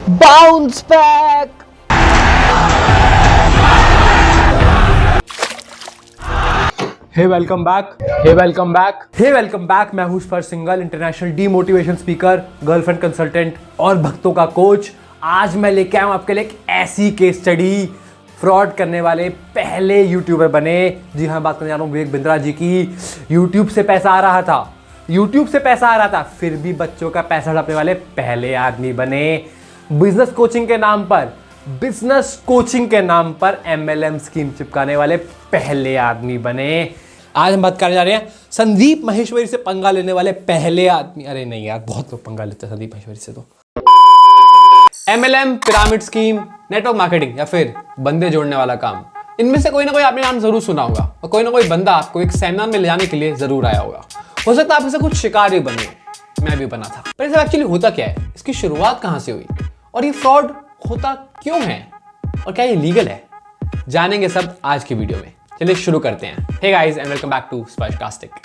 Bounce back! Hey welcome back, hey welcome back, hey welcome back. मैं हूं Sparsh Singhal, international demotivation speaker, girlfriend consultant और भक्तों का coach. आज मैं लेके आया हूं आपके लिए एक ऐसी केस स्टडी, फ्रॉड करने वाले पहले यूट्यूबर बने। जी हाँ, बात करने जा रहा हूं विवेक बिंद्रा जी की। यूट्यूब से पैसा आ रहा था, यूट्यूब से पैसा आ रहा था, फिर भी बच्चों का पैसा हड़पने वाले पहले आदमी बने। बिजनेस कोचिंग के नाम पर, बिजनेस कोचिंग के नाम पर MLM स्कीम चिपकाने वाले पहले आदमी बने। आज हम बात करने जा रहे हैं संदीप माहेश्वरी से पंगा लेने वाले पहले आदमी। अरे नहीं यार, बहुत लोग पंगा लेते हैं संदीप माहेश्वरी से। तो MLM, pyramid scheme, network marketing या फिर बंदे जोड़ने वाला काम, इनमें से कोई ना कोई आपने नाम जरूर सुना होगा और कोई ना कोई बंदा आपको एक सेमिनार में ले जाने के लिए जरूर आया होगा। हो सकता है आप इसे कुछ शिकार भी बने, मैं भी बना था। पर इसे एक्चुअली होता क्या है, इसकी शुरुआत कहां से हुई और ये फ्रॉड होता क्यों है और क्या ये लीगल है, जानेंगे सब आज की वीडियो में। चलिए शुरू करते हैं। Hey guys and welcome back to Sparshcastic.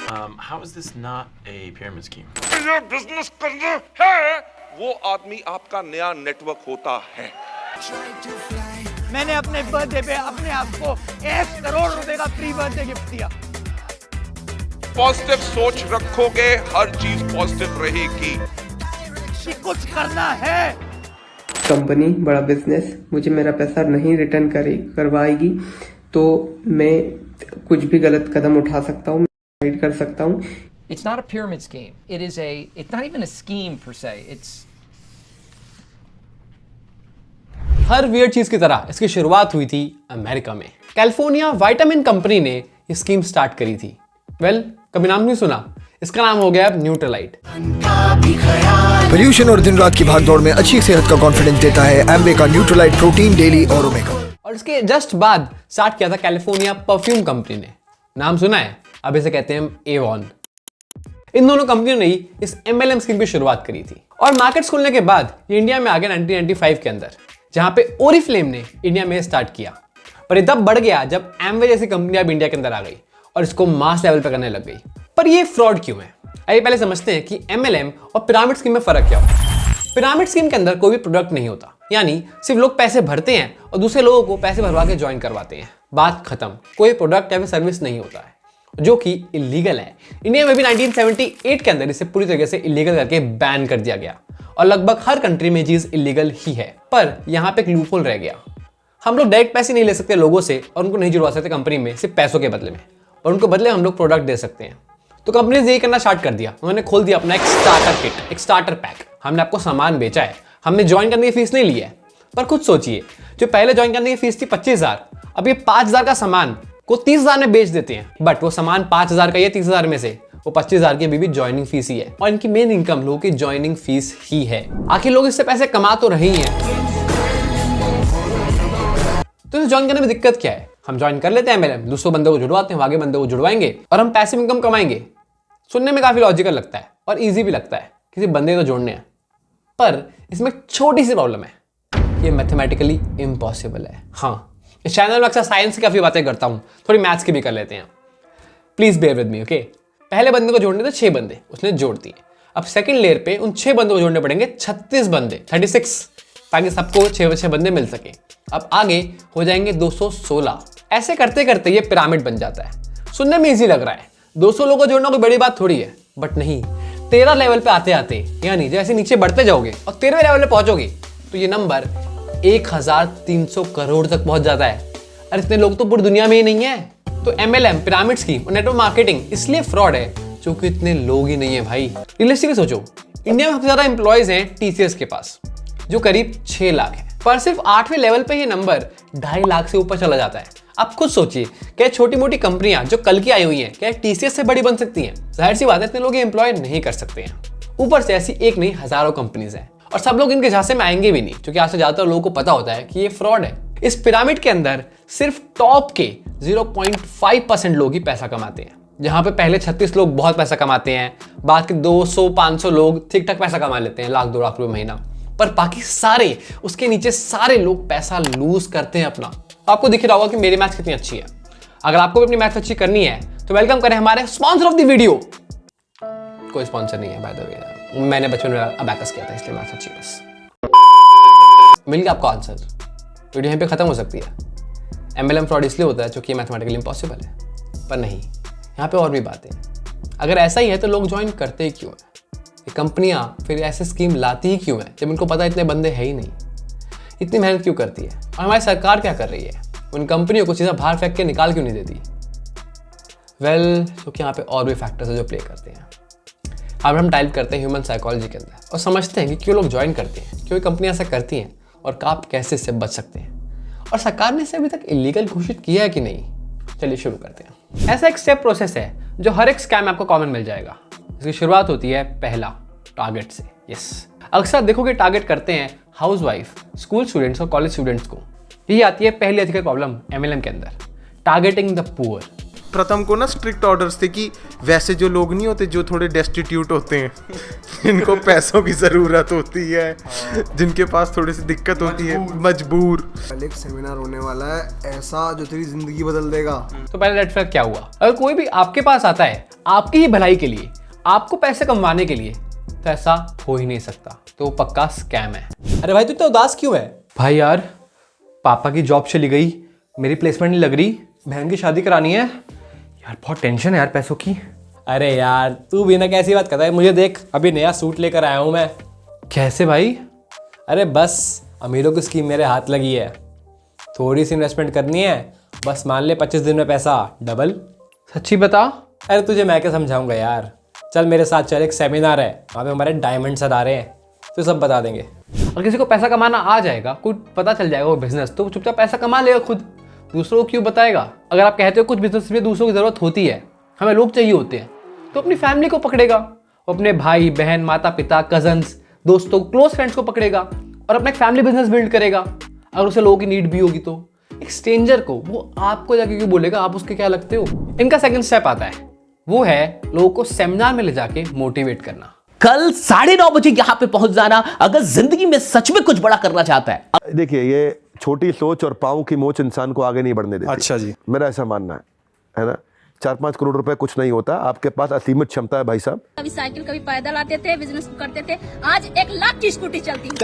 How is this not a pyramid scheme? ये बिजनेस करना है, वो आदमी आपका नया नेटवर्क होता है। मैंने अपने बर्थडे पे अपने आप को 1 करोड़ रुपए का प्री बर्थडे गिफ्ट दिया। पॉजिटिव सोच रखोगे, हर चीज पॉजिटिव रहेगी। कि कुछ करना है। कंपनी, बड़ा बिजनेस मुझे मेरा पैसा नहीं रिटर्न करवाएगी तो मैं कुछ भी गलत कदम उठा सकता हूँ, गाइड कर सकता हूँ। It's not a pyramid scheme. It's not even a scheme per se. Her weird चीज की तरह इसकी शुरुआत हुई थी अमेरिका में। कैलिफोर्निया विटामिन कंपनी ने ये स्कीम स्टार्ट करी थी। कभी नाम नहीं सुना? इसका नाम हो गया न्यूट्रलाइट। पोल्यूशन और दिन रात की भागदौड़ में अच्छी सेहत का कॉन्फिडेंस देता है एम्बे का न्यूट्रलाइट प्रोटीन डेली और ओमेगा। और इसके जस्ट बाद स्टार्ट किया था कैलिफोर्निया परफ्यूम कंपनी ने। नाम सुना है? अब इसे कहते हैं एवॉन। इन दोनों कंपनियों ने ही इस MLM स्कीम की शुरुआत करी थी और मार्केट्स खुलने के बाद ये इंडिया में आ गया 1995 के अंदर, जहां पे ओरिफ्लेम ने इंडिया में स्टार्ट किया। पर ये तब बढ़ गया जब एमवे जैसी कंपनियां भी इंडिया के अंदर आ गई और इसको मास लेवल पे करने लग गई। पर ये फ्रॉड क्यों है, आइए पहले समझते हैं कि MLM और पिरामिड स्कीम में फर्क क्या होता है। पिरामिड स्कीम के अंदर कोई भी प्रोडक्ट नहीं होता, यानी सिर्फ लोग पैसे भरते हैं और दूसरे लोगों को पैसे भरवा के ज्वाइन करवाते हैं, बात खत्म। कोई प्रोडक्ट या फिर सर्विस नहीं होता है, जो कि इलीगल है। इंडिया में भी 1978 के अंदर इसे पूरी तरीके से इलीगल करके बैन कर दिया गया और लगभग हर कंट्री में चीज इलीगल ही है। पर यहाँ पे एक लूपहोल रह गया। हम लोग डायरेक्ट पैसे नहीं ले सकते लोगों से और उनको नहीं जुड़वा सकते कंपनी में सिर्फ पैसों के बदले में, और उनको बदले हम लोग प्रोडक्ट दे सकते हैं। तो कंपनी ने यही करना स्टार्ट कर दिया। उन्होंने खोल दिया अपना एक स्टार्टर किट, एक स्टार्टर पैक। हमने आपको सामान बेचा है, हमने ज्वाइन करने की फीस नहीं ली है। पर खुद सोचिए, जो पहले ज्वाइन करने की फीस थी 25,000, अब ये 5,000 का सामान को 30,000 में बेच देते हैं। बट वो सामान 5,000 का ही है, 30,000 में से वो 25,000 की अभी भी ज्वाइनिंग फीस ही है और इनकी मेन इनकम लोगों की ज्वाइनिंग फीस ही है। आखिर लोग इससे पैसे कमा तो रहे ही हैं, तो इसे ज्वाइन करने में दिक्कत क्या है? हम ज्वाइन कर लेते हैं MLM, 200 बंदों को जुड़वाते हैं, आगे बंदों को जुड़वाएंगे और हम पैसिव इनकम कमाएंगे। सुनने में काफी लॉजिकल लगता है और इजी भी लगता है, किसी बंदे को जोड़ने हैं। पर इसमें एक छोटी सी प्रॉब्लम है, ये मैथमेटिकली इम्पॉसिबल है। हाँ, इस चैनल में अक्सर साइंस की काफी बातें करता हूं, थोड़ी मैथ्स की भी कर लेते हैं। Please bear with me, okay? पहले बंदे को जोड़ने थे 6 बंदे, उसने जोड़ दिए। अब सेकंड लेयर पे उन 6 बंदों को जोड़ने पड़ेंगे 36 बंदे, 36, ताकि सबको 6 बंदे मिल सके। अब आगे हो जाएंगे 216। ऐसे करते करते ये पिरामिड बन जाता है। सुनने में इजी लग रहा है, 200 लोगों को जोड़ना कोई बड़ी बात थोड़ी है, बट नहीं। 13 लेवल पे आते आते, यानी जैसे नीचे बढ़ते जाओगे और 13वें लेवल पे पहुंचोगे तो ये नंबर 1300 करोड़ तक पहुंच जाता है। और इतने लोग तो पूरी दुनिया में ही नहीं है। तो MLM, पिरामिड स्कीम और नेटवर्क मार्केटिंग इसलिए फ्रॉड है क्योंकि इतने लोग ही नहीं है भाई। रियलिस्टिकली सोचो, इंडिया में सबसे ज्यादा एम्प्लॉयज हैं TCS के पास, जो करीब 6 लाख है। पर सिर्फ 8वें लेवल पे ये नंबर 2.5 लाख से ऊपर चला जाता है। आप खुद सोचिए, क्या छोटी मोटी कंपनियां जो कल की आई हुई हैं, क्या TCS से बड़ी बन सकती हैं? जाहिर सी बात है, इतने लोग एम्प्लॉय नहीं कर सकते हैं। ऊपर से ऐसी एक नहीं, हजारों कंपनीज हैं और सब लोग इनके झांसे में आएंगे भी नहीं, क्योंकि आज से ज्यादातर लोगों को पता होता है कि ये फ्रॉड है। इस पिरामिड के अंदर सिर्फ टॉप के 0.5% लोग ही पैसा कमाते हैं, जहां पे पहले 36 लोग बहुत पैसा कमाते हैं, बाद के 200-500 लोग ठीक ठाक पैसा कमा लेते हैं, 1-2 लाख रुपए महीना। पर बाकी सारे, उसके नीचे सारे लोग पैसा लूज करते हैं अपना। आपको दिख रहा होगा कि मेरी मैथ कितनी अच्छी है। अगर आपको भी अपनी मैथ अच्छी करनी है तो वेलकम करें हमारे स्पॉन्सर ऑफ द वीडियो। कोई स्पॉन्सर नहीं है बाय द वे, मैंने बचपन में अबैकस किया था इसलिए मैथ अच्छी बस। मिल गया आपको आंसर, वीडियो यहीं पे ख़त्म हो सकती है। MLM फ्रॉड इसलिए होता है क्योंकि मैथमेटिकली इम्पॉसिबल है, पर नहीं, यहाँ पे और भी बातें हैं। अगर ऐसा ही है तो लोग ज्वाइन करते ही क्यों हैं? ये कंपनियाँ फिर ऐसे स्कीम लाती ही क्यों हैं जब इनको पता है इतने बंदे है ही नहीं? इतनी मेहनत क्यों करती है? और हमारी सरकार क्या कर रही है? उन कंपनियों को सीधा बाहर फेंक के निकाल क्यों नहीं देती? क्योंकि यहाँ पे और भी फैक्टर्स है जो प्ले करते हैं। अब हम डाइव करते हैं ह्यूमन साइकोलॉजी के अंदर और समझते हैं कि क्यों लोग ज्वाइन करते हैं, क्यों कंपनियां ऐसा करती हैं और आप कैसे इससे बच सकते हैं, और सरकार ने इसे अभी तक इलीगल घोषित किया है कि नहीं। चलिए शुरू करते हैं। ऐसा एक स्टेप प्रोसेस है जो हर एक स्कैम आपको कॉमन मिल जाएगा। इसकी शुरुआत होती है पहला टारगेट से। यस, अक्सर देखोगे टारगेट करते हैं हाउसवाइफ, स्कूल स्टूडेंट्स और कॉलेज स्टूडेंट्स को। यही आती है पहली अधिकतर प्रॉब्लम MLM के अंदर, टारगेटिंग द पुअर। प्रथम को ना स्ट्रिक्ट ऑर्डर्स थे कि वैसे जो लोग नहीं होते जो थोड़े डेस्टिट्यूट होते हैं जिनको पैसों की ज़रूरत होती है, जिनके पास थोड़ी सी दिक्कत होती है, मजबूर। कल एक सेमिनार होने वाला है ऐसा जो तेरी जिंदगी बदल देगा। तो पहले रेड फ्लैग क्या हुआ? अगर कोई भी आपके पास आता है आपकी ही भलाई के लिए, आपको पैसे कमाने के लिए, तो ऐसा हो ही नहीं सकता, तो वो पक्का स्कैम है। अरे भाई तू इतना उदास क्यों है? भाई यार, पापा की जॉब चली गई, मेरी प्लेसमेंट नहीं लग रही, बहन की शादी करानी है यार, बहुत टेंशन है यार पैसों की। अरे यार तू भी ना कैसी बात करता है, मुझे देख अभी नया सूट लेकर आया हूँ मैं। कैसे भाई? अरे बस अमीरों की स्कीम मेरे हाथ लगी है, थोड़ी सी इन्वेस्टमेंट करनी है, बस मान ले 25 दिन में पैसा डबल। सच्ची बता? अरे तुझे मैं क्या समझाऊंगा यार, चल मेरे साथ चल, एक सेमिनार है वहाँ पे हमारे डायमंड सर आ रहे हैं, तो सब बता देंगे। अगर किसी को पैसा कमाना आ जाएगा, कुछ पता चल जाएगा वो बिजनेस, तो चुपचाप पैसा कमा लेगा खुद, दूसरों को क्यों बताएगा? अगर आप कहते हो कुछ बिजनेस में दूसरों की ज़रूरत होती है, हमें लोग चाहिए होते हैं, तो अपनी फैमिली को पकड़ेगा, वो अपने भाई बहन, माता पिता, कजन्स, दोस्तों, क्लोज फ्रेंड्स को पकड़ेगा और अपना एक फैमिली बिजनेस बिल्ड करेगा। अगर उसे लोगों की नीड भी होगी तो एक स्ट्रेंजर को वो आपको जाके क्यों बोलेगा? आप उसके क्या लगते हो? इनका सेकंड स्टेप आता है, वो है लोगों को सेमिनार में ले जाके मोटिवेट करना। कल 9:30 बजे यहाँ पे पहुंच जाना अगर जिंदगी में सच में कुछ बड़ा करना चाहता है। देखिए, ये छोटी सोच और पाँव की मोच इंसान को आगे नहीं बढ़ने देती। अच्छा जी, मेरा ऐसा मानना है ना। 4-5 करोड़ रुपए कुछ नहीं होता, आपके पास असीमित क्षमता है भाई साहब। कभी साइकिल कभी पैदल आते थे, बिजनेस करते थे, आज 1 लाख की स्कूटी चलती है।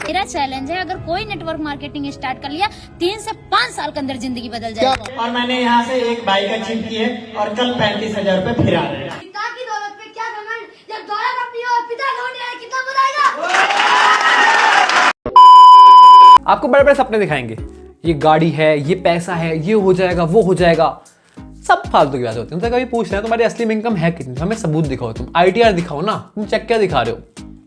मेरा चैलेंज है, अगर कोई नेटवर्क मार्केटिंग स्टार्ट कर लिया 3 से 5 साल के अंदर जिंदगी बदल जाएगी। और मैंने यहाँ से एक बाइक अचीव की है और कल 35,000 रुपए फिर आ रहे हैं। पिता की दौलत पे क्या घमंड, जब दौलत अपनी हो, पिता घमंड है, कितना बताएगा? आपको बड़े बड़े सपने दिखाएंगे, ये गाड़ी है, ये पैसा है, ये हो जाएगा, वो हो जाएगा, सब फालतू की बात होती है। उनसे कभी पूछना है तुम्हारी असली इनकम है कितनी, हमें सबूत दिखाओ, तुम ITR दिखाओ ना, तुम चेक क्या दिखा रहे हो,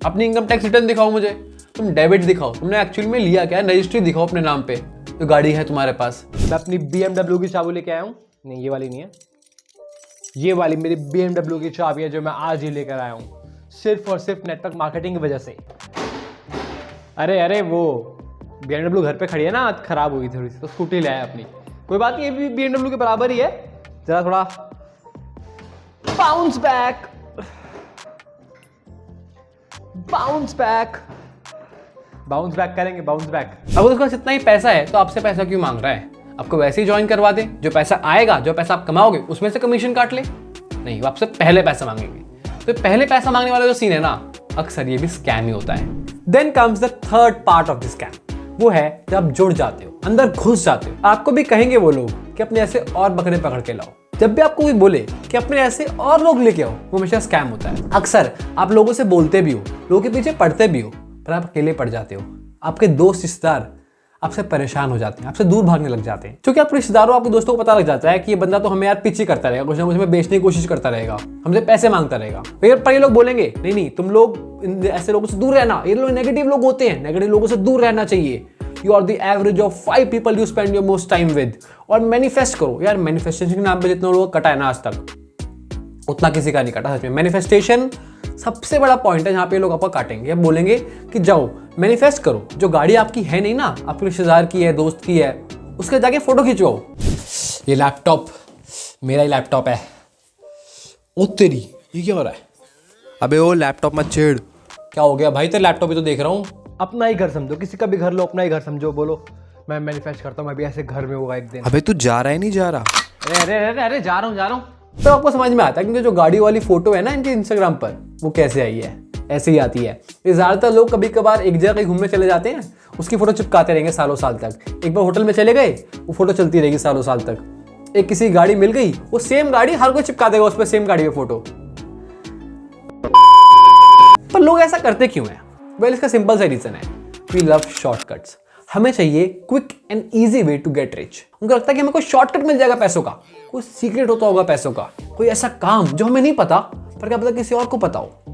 अपनी इनकम टैक्स रिटर्न दिखाओ मुझे, तुम डेबिट दिखाओ, तुमने एक्चुअली में लिया क्या है, रजिस्ट्री दिखाओ अपने नाम पे, जो गाड़ी है तुम्हारे पास। मैं अपनी BMW की चाबी लेके आया हूँ। नहीं ये वाली नहीं है, ये वाली मेरी BMW की चाबी है जो मैं आज ही लेकर आया हूँ, सिर्फ और सिर्फ नेटवर्क मार्केटिंग की वजह से। अरे वो BMW घर पे खड़ी है ना, आज खराब हुई थोड़ी सी, तो स्कूटी ले आया अपनी। कोई बात नहीं, ये भी BMW के बराबर ही है, जरा थोड़ा बाउंस बैक करेंगे, बाउंस बैक। अब उसके पास इतना ही पैसा है तो आपसे पैसा क्यों मांग रहा है? आपको वैसे ही ज्वाइन करवा दे, जो पैसा आएगा, जो पैसा आप कमाओगे उसमें से कमीशन काट ले। नहीं, वो आपसे पहले पैसा मांगेंगे। तो पहले पैसा मांगने वाला जो सीन है ना, अक्सर ये भी स्कैम ही होता है। Then comes the third part of the scam, वो है जब आप जुड़ जाते हो, अंदर घुस जाते हो। आपको भी कहेंगे वो लोग कि अपने ऐसे और बकरे पकड़ के लाओ। जब भी आपको कोई बोले कि अपने ऐसे और लोग लेके आओ, वो हमेशा स्कैम होता है। अक्सर आप लोगों से बोलते भी हो, लोगों के पीछे पड़ते भी हो, पर आप अकेले पड़ जाते हो। आपके दोस्त रिश्तेदार आपसे परेशान हो जाते हैं, आपसे दूर भागने लग जाते हैं, क्योंकि आपके रिश्तेदारों, आपके दोस्तों को पता लग जाता है कि ये बंदा तो हमें यार पीछे करता रहेगा, कुछ ना कुछ हमें बेचने की कोशिश करता रहेगा, हमसे पैसे मांगता रहेगा। पर ये लोग बोलेंगे नहीं, तुम लोग ऐसे लोगों से दूर रहना, ये लोग नेगेटिव लोग होते हैं, नेगेटिव लोगों से दूर रहना चाहिए। You are the average of 5 people you spend your most time with। और मैनिफेस्ट करो यार, मैनिफेस्टेशन के नाम पे जितना लोग कटा है ना आज तक, उतना किसी का नहीं कटा सच में। मैनिफेस्टेशन सबसे बड़ा पॉइंट है जहाँ पे लोग आपको काटेंगे, बोलेंगे कि जाओ मैनिफेस्ट करो, जो गाड़ी आपकी है नहीं ना, आपके रिश्तेदार की है, दोस्त की है, उसके जाके फोटो खिंचवाओ। ये लैपटॉप मेरा ही लैपटॉप है। ओ तेरी, ये क्या हो रहा है? अबे वो लैपटॉप मत छेड़। क्या हो गया भाई? तेरे लैपटॉप ही तो देख रहा हूँ। अपना ही घर समझो, किसी का भी घर लो, अपना ही घर समझो। बोलो मैं मैनिफेस्ट करता हूँ, मैं भी ऐसे घर में होगा एक दिन। अबे तू जा रहा है नहीं जा रहा? अरे जा रहा हूँ। तो आपको समझ में आता है क्योंकि जो गाड़ी वाली फोटो है ना इनके इंस्टाग्राम पर, वो कैसे आई है। ऐसे ही आती है। ये ज़्यादातर लोग कभी कभार एक जगह कहीं घूमने चले जाते हैं, उसकी फ़ोटो चिपकाते रहेंगे सालों साल तक। एक बार होटल में चले गए, वो फ़ोटो चलती रहेगी सालों साल तक। एक किसी गाड़ी मिल गई, वो सेम गाड़ी हर कोई चिपका देगा उस पर, सेम गाड़ी में फ़ोटो। पर लोग ऐसा करते क्यों हैं? वेल, इसका सिंपल सा रीज़न है, वी लव शॉर्टकट्स। हमें चाहिए quick and easy way to get rich. उनको लगता है कि हमें कोई शॉर्टकट मिल जाएगा पैसों का, कोई सीक्रेट होता होगा पैसों का, कोई ऐसा काम जो हमें नहीं पता पर क्या पता किसी और को पता हो।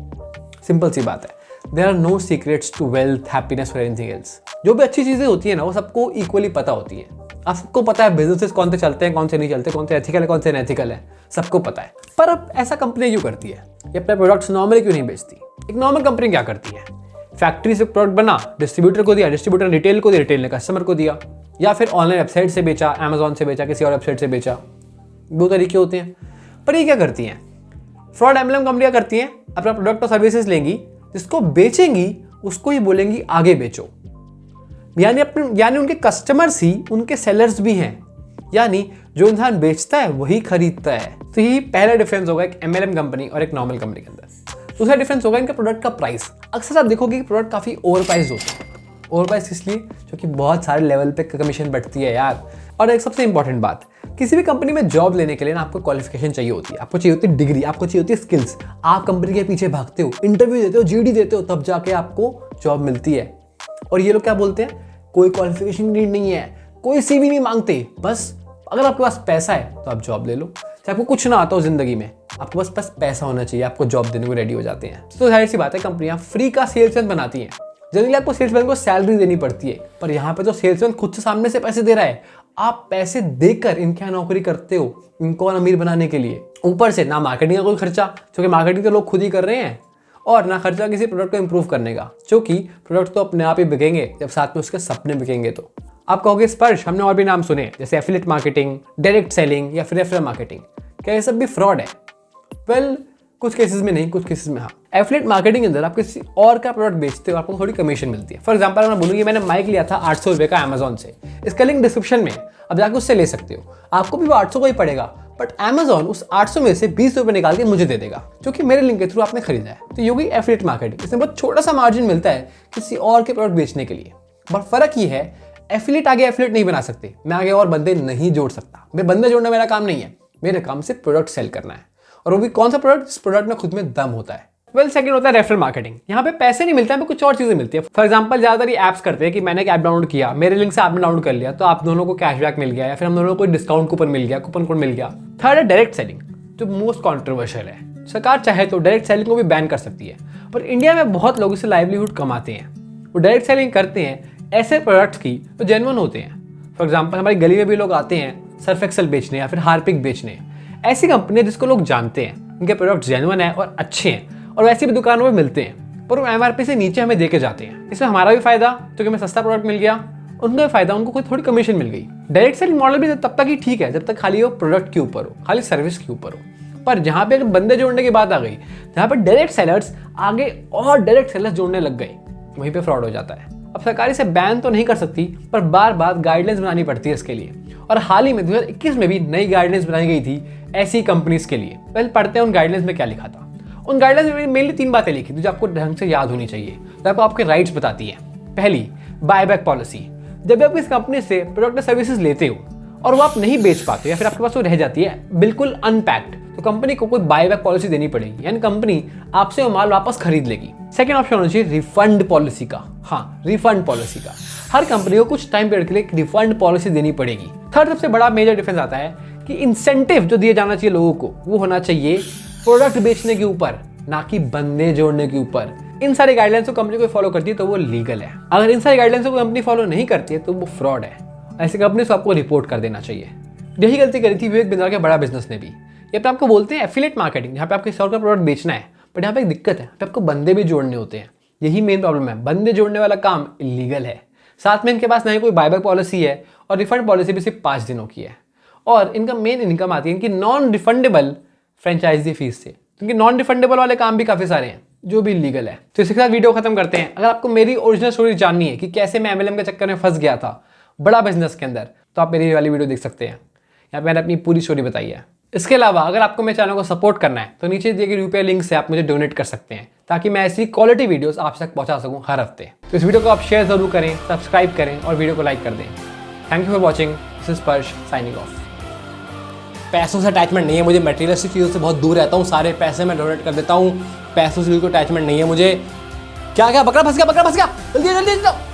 सिंपल सी बात है, there are no secrets to wealth, happiness और एनीथिंग एल्स। जो भी अच्छी चीजें होती है ना, वो सबको इक्वली पता होती है। आप सबको पता है बिजनेसेस कौन से चलते हैं, कौन से नहीं चलते, कौन से एथिकल है, कौन से अनएथिकल है, सबको पता है। पर अब ऐसा कंपनी क्यों करती है? ये अपने प्रोडक्ट्स नॉर्मली क्यों नहीं बेचती? एक नॉर्मल कंपनी क्या करती है? फैक्ट्री से प्रोडक्ट बना, डिस्ट्रीब्यूटर को दिया, डिस्ट्रीब्यूटर ने रिटेल को दिया, रिटेल ने कस्टमर को दिया, या फिर ऑनलाइन वेबसाइट से बेचा, अमेजॉन से बेचा, किसी और वेबसाइट से बेचा। दो तरीके होते हैं। पर ये क्या करती हैं? फ्रॉड एम्बलम कंपनियां करती हैं, अपना प्रोडक्ट और सर्विसेज लेंगी, जिसको बेचेंगी उसको ही बोलेंगी आगे बेचो। यानी उनके कस्टमर्स ही उनके सेलर्स भी हैं, यानी जो इंसान बेचता है वही खरीदता है। तो यही पहला डिफरेंस होगा एक एमएलएम कंपनी और एक नॉर्मल कंपनी के अंदर। दूसरा डिफरेंस होगा इनके प्रोडक्ट का प्राइस। अक्सर आप देखोगे कि प्रोडक्ट काफ़ी ओवर प्राइस होते हैं। ओवर प्राइस इसलिए क्योंकि बहुत सारे लेवल पे कमीशन बढ़ती है यार। और एक सबसे इंपॉर्टेंट बात, किसी भी कंपनी में जॉब लेने के लिए ना आपको क्वालिफिकेशन चाहिए होती है, आपको चाहिए होती है डिग्री, आपको चाहिए होती है स्किल्स। आप कंपनी के पीछे भागते हो, इंटरव्यू देते हो, जीडी देते हो, तब जाके आपको जॉब मिलती है। और ये लोग क्या बोलते हैं? कोई क्वालिफिकेशन नीड नहीं है, कोई सीवी नहीं मांगते, बस अगर आपके पास पैसा है तो आप जॉब ले लो। चाहे आपको कुछ ना आता हो जिंदगी में, आपके पास पैसा होना चाहिए, आपको जॉब देने को रेडी हो जाते हैं। तो जाहिर सी बात है, कंपनियां फ्री का सेल्समैन बनाती हैं। जनरली आपको सेल्समैन को सैलरी देनी पड़ती है, पर यहाँ पे तो सेल्समैन खुद से सामने से पैसे दे रहा है। आप पैसे देकर इनके यहाँ नौकरी करते हो, इनको अमीर बनाने के लिए। ऊपर से ना मार्केटिंग का कोई खर्चा, क्योंकि मार्केटिंग तो लोग खुद ही कर रहे हैं, और ना खर्चा किसी प्रोडक्ट को इंप्रूव करने का, क्योंकि प्रोडक्ट तो अपने आप ही बिकेंगे जब साथ में उसके सपने बिकेंगे। तो आप कहोगे स्पर्श, हमने और भी नाम सुने जैसे एफिलिएट मार्केटिंग, डायरेक्ट सेलिंग या फिर रेफरल मार्केटिंग, क्या ये सब भी फ्रॉड है? वेल, कुछ केसेस में नहीं, कुछ केसेस में हाँ। एफिलिएट मार्केटिंग के अंदर आप किसी और का प्रोडक्ट बेचते हो, आपको थोड़ी कमीशन मिलती है। फॉर एग्जांपल मैं बोलूँगी मैंने माइक लिया था 800 रुपये का अमेजॉन से, इसका लिंक डिस्क्रिप्शन में, अब जाकर उससे ले सकते हो। आपको भी वो 800 का ही पड़ेगा, बट अमेजॉन उस 800 में से 20 रुपये निकाल के मुझे दे देगा, क्योंकि मेरे लिंक के थ्रू आपने खरीदा है। तो ये होगी एफिलिएट मार्केटिंग। इसमें बहुत छोटा सा मार्जिन मिलता है किसी और के प्रोडक्ट बेचने के लिए। बट फर्क ये है, एफिलिएट आगे एफिलिएट नहीं बना सकते, मैं आगे और बंदे नहीं जोड़ सकता। मैं बंदे जोड़ना मेरा काम नहीं है, मेरे काम से प्रोडक्ट सेल करना है, और वो भी कौन सा प्रोडक्ट? जिस प्रोडक्ट में खुद में दम होता है। वेल, सेकंड होता है रेफरल मार्केटिंग। यहाँ पे पैसे नहीं मिलते हैं, कुछ और चीजें मिलती है। फॉर एग्जांपल ज्यादातर ये ऐप्स करते हैं कि मैंने एक ऐप डाउनलोड किया, मेरे लिंक से आपने डाउनलोड कर लिया, तो आप दोनों को कैशबैक मिल गया, या फिर हम दोनों को कोई डिस्काउंट कूपन मिल गया, कूपन कोड मिल गया। थर्ड है डायरेक्ट सेलिंग, जो मोस्ट कॉन्ट्रोवर्शियल है। सरकार चाहे तो डायरेक्ट सेलिंग को भी बैन कर सकती है, पर इंडिया में बहुत लोग इससे लाइवलीहुड कमाते हैं। वो डायरेक्ट सेलिंग करते हैं ऐसे प्रोडक्ट्स की जो जेन्युइन होते हैं। फॉर एग्जाम्पल हमारी गली में भी लोग आते हैं सर्फ एक्सेल बेचने या फिर हार्पिक बेचने। ऐसी कंपनियां जिसको लोग जानते हैं, इनके प्रोडक्ट जेन्युइन है और अच्छे हैं, और वैसी भी दुकानों में मिलते हैं, पर वो एमआरपी से नीचे हमें देके जाते हैं। इसमें हमारा भी फायदा, क्योंकि हमें सस्ता प्रोडक्ट मिल गया, उनका भी फायदा, उनको कोई थोड़ी कमीशन मिल गई। डायरेक्ट सेलिंग मॉडल भी तब तक ही ठीक है जब तक खाली वो प्रोडक्ट के ऊपर हो, खाली सर्विस के ऊपर हो। पर जहाँ पे अगर बंदे जोड़ने की बात आ गई, जहाँ पे डायरेक्ट सेलर्स आगे और डायरेक्ट सेलर्स जोड़ने लग गए, वहीं पे फ्रॉड हो जाता है। अब सरकार इसे बैन तो नहीं कर सकती, पर बार बार गाइडलाइंस बनानी पड़ती है इसके लिए। और हाल ही में 2021 में भी नई गाइडलाइंस बनाई गई थी ऐसी कंपनीज के लिए। पहले पढ़ते हैं उन गाइडलाइंस में क्या लिखा था। उन गाइडलाइंस में मेनली 3 बातें लिखी थी जो आपको ढंग से याद होनी चाहिए, जो आपको आपके राइट्स बताती है। पहली, बायबैक पॉलिसी। जब भी आप इस कंपनी से प्रोडक्ट या सर्विसेज लेते हो और वो आप नहीं बेच पाते या फिर आपके पास वो रह जाती है बिल्कुल अनपैक्ड, तो कंपनी को कोई बायबैक पॉलिसी देनी पड़ेगी, यानी कंपनी आपसे वो माल वापस खरीद लेगी। सेकंड ऑप्शन होना चाहिए रिफंड पॉलिसी का। हाँ, रिफंड पॉलिसी का। हर कंपनी को कुछ टाइम पीरियड के लिए एक रिफंड पॉलिसी देनी पड़ेगी। थर्ड सबसे बड़ा मेजर डिफरेंस आता है कि इंसेंटिव जो दिए जाना चाहिए लोगों को, वो होना चाहिए प्रोडक्ट बेचने के ऊपर, ना कि बंदे जोड़ने के ऊपर। इन सारी गाइडलाइंस को कंपनी को फॉलो करती है तो वो लीगल है। अगर इन सारी गाइडलाइंस को कंपनी फॉलो नहीं करती है तो वो फ्रॉड है। ऐसी कंपनी को आपको रिपोर्ट कर देना चाहिए। यही गलती करी थी विवेक बिंद्रा के बड़ा बिजनेस ने भी। ये पे आपको बोलते हैं एफिलिएट मार्केटिंग, यहाँ पे आपको किसी और का प्रोडक्ट बेचना है, बट यहाँ पे एक दिक्कत है, आपको बंदे भी जोड़ने होते हैं। यही मेन प्रॉब्लम है, बंदे जोड़ने वाला काम इलीगल है। साथ में इनके पास ना ही कोई बायबैक पॉलिसी है, और रिफंड पॉलिसी भी सिर्फ 5 दिनों की है। और इनका मेन इनकम आती है इनकी नॉन रिफंडेबल फ्रेंचाइजी फीस से, क्योंकि नॉन रिफंडेबल वाले काम भी काफ़ी सारे हैं जो भी लीगल है। तो इसके साथ वीडियो खत्म करते हैं। अगर आपको मेरी ओरिजिनल स्टोरी जाननी है कि कैसे मैं एमएलएम के चक्कर में फंस गया था बड़ा बिजनेस के अंदर, तो आप मेरी वाली वीडियो देख सकते हैं। यहाँ पे मैंने अपनी पूरी स्टोरी बताई है। इसके अलावा अगर आपको मेरे चैनल को सपोर्ट करना है तो नीचे दिए गए यूपीआई लिंक से आप मुझे डोनेट कर सकते हैं। ताकि मैं ऐसी क्वालिटी वीडियोस आप तक पहुंचा सकूं हर हफ्ते। तो इस वीडियो को आप शेयर जरूर करें, सब्सक्राइब करें और वीडियो को लाइक कर दें। Thank you for watching. This is स्पर्श साइनिंग ऑफ। पैसों से अटैचमेंट नहीं है मुझे, मटेरियलिस्टिक चीज़ों से बहुत दूर रहता हूँ, सारे पैसे मैं डोनेट कर देता हूँ, पैसों से बिल्कुल अटैचमेंट नहीं है मुझे। क्या बकरा फंस गया, जल्दी जल्दी।